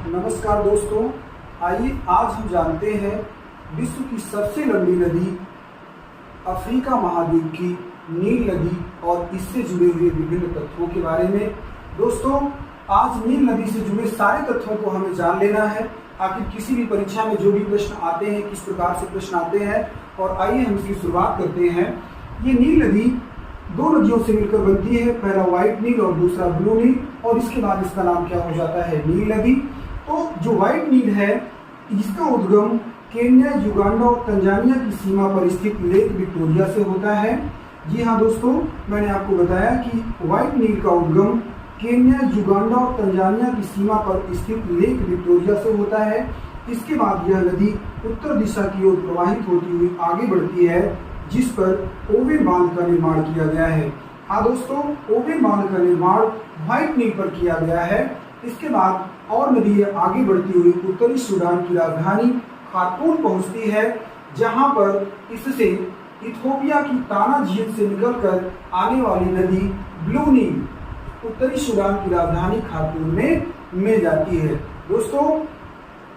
नमस्कार दोस्तों, आइए आज हम जानते हैं विश्व की सबसे लंबी नदी अफ्रीका महाद्वीप की नील नदी और इससे जुड़े हुए विभिन्न तथ्यों के बारे में। दोस्तों, आज नील नदी से जुड़े सारे तथ्यों को हमें जान लेना है। आखिर किसी भी परीक्षा में जो भी प्रश्न आते हैं, किस प्रकार से प्रश्न आते हैं, और आइए हम इसकी शुरुआत करते हैं। ये नील नदी दो नदियों से मिलकर बनती है, पहला व्हाइट नील और दूसरा ब्लू नील, और इसके बाद इसका नाम क्या हो जाता है, नील नदी। तो जो व्हाइट नील है, इसका उद्गम केन्या, युगांडा और तंजानिया की सीमा पर स्थित लेक विक्टोरिया से होता है। जी हाँ दोस्तों, मैंने आपको बताया कि व्हाइट नील का उद्गम केन्या, युगांडा और तंजानिया की सीमा पर स्थित लेक विक्टोरिया से होता है। इसके बाद यह नदी उत्तर दिशा की ओर प्रवाहित होती हुई आगे बढ़ती है, जिस पर ओवेन बांध का निर्माण किया गया है। हाँ दोस्तों, ओवेन बांध का निर्माण व्हाइट नील पर किया गया है। इसके बाद और नदी आगे बढ़ती हुई उत्तरी सूडान की राजधानी खार्तूम पहुंचती है, जहां पर इससे इथियोपिया की ताना झील से निकलकर आने वाली नदी ब्लू नील उत्तरी सूडान की राजधानी खार्तूम में मिल जाती है। दोस्तों,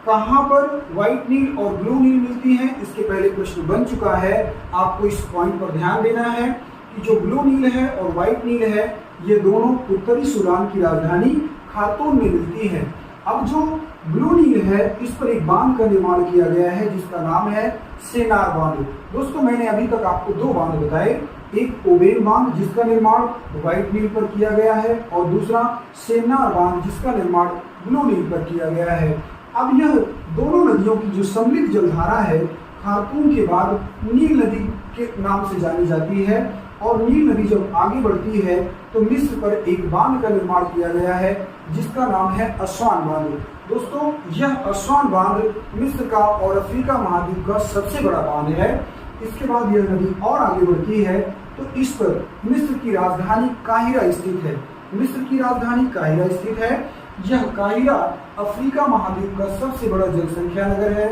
कहां पर व्हाइट नील और ब्लू नील मिलती हैं, इसके पहले प्रश्न बन चुका है। आपको इस पॉइंट पर ध्यान देना है कि जो ब्लू नील है और व्हाइट नील है, ये दोनों उत्तरी सूडान की राजधानी खार्तूम में मिलती है। अब जो ब्लू नील है, इस पर एक बांध का निर्माण किया गया है, जिसका नाम है सेनार बांध। दोस्तों, मैंने अभी तक आपको दो बांध बताए, एक ओवेन बांध जिसका निर्माण व्हाइट नील पर किया गया है, और दूसरा सेनार बांध जिसका निर्माण ब्लू नील पर किया गया है। अब यह दोनों नदियों की जो सम्मिलित जलधारा है, खार्तूम के बाद नील नदी के नाम से जानी जाती है। और नील नदी जब आगे बढ़ती है तो मिस्र पर एक बांध का निर्माण किया गया है, जिसका नाम है अस्वान बांध। दोस्तों, यह अस्वान बांध मिस्र का और अफ्रीका महाद्वीप का सबसे बड़ा बांध है। इसके बाद यह नदी और आगे बढ़ती है तो इस पर मिस्र की राजधानी काहिरा स्थित है। मिस्र की राजधानी काहिरा स्थित है। यह काहिरा अफ्रीका महाद्वीप का सबसे बड़ा जनसंख्या नगर है।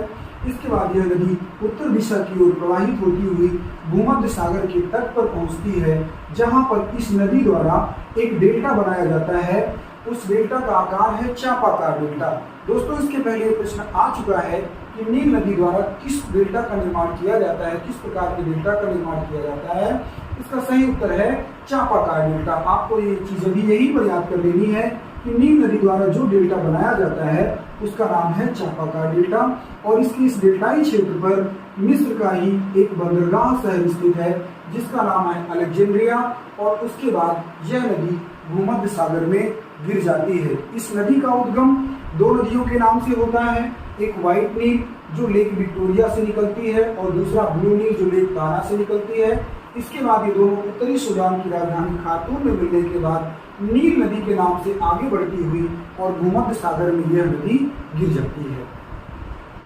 इसके बाद यह नदी उत्तर दिशा की ओर प्रवाहित होती हुई भूमध्य सागर के तट पर पहुंचती है, जहां पर इस नदी द्वारा एक डेल्टा बनाया जाता है। उस डेल्टा का आकार है चापाकार डेल्टा। दोस्तों, इसके पहले प्रश्न आ चुका है कि नील नदी द्वारा किस डेल्टा का निर्माण किया जाता है, किस प्रकार के डेल्टा का निर्माण किया जाता है। इसका सही उत्तर है चापाकार डेल्टा। आपको ये चीजें भी यही पर याद कर लेनी है कि नील नदी द्वारा जो डेल्टा बनाया जाता है उसका नाम है चापाकार डेल्टा। और इसके इस डेल्टाई क्षेत्र पर मिस्र का ही एक बंदरगाह शहर स्थित है, जिसका नाम है अलेक्जेंड्रिया। और उसके बाद यह नदी भूमध्य सागर में गिर जाती है। इस नदी का उद्गम दो नदियों के नाम से होता है, एक व्हाइट नील जो लेक विक्टोरिया से निकलती है, और दूसरा ब्लू नील जो लेक ताना से निकलती है। इसके बाद ये दोनों उत्तरी सूडान की राजधानी खार्तूम में मिलने के बाद नील नदी के नाम से आगे बढ़ती हुई और भूमध्य सागर में यह नदी गिर जाती है।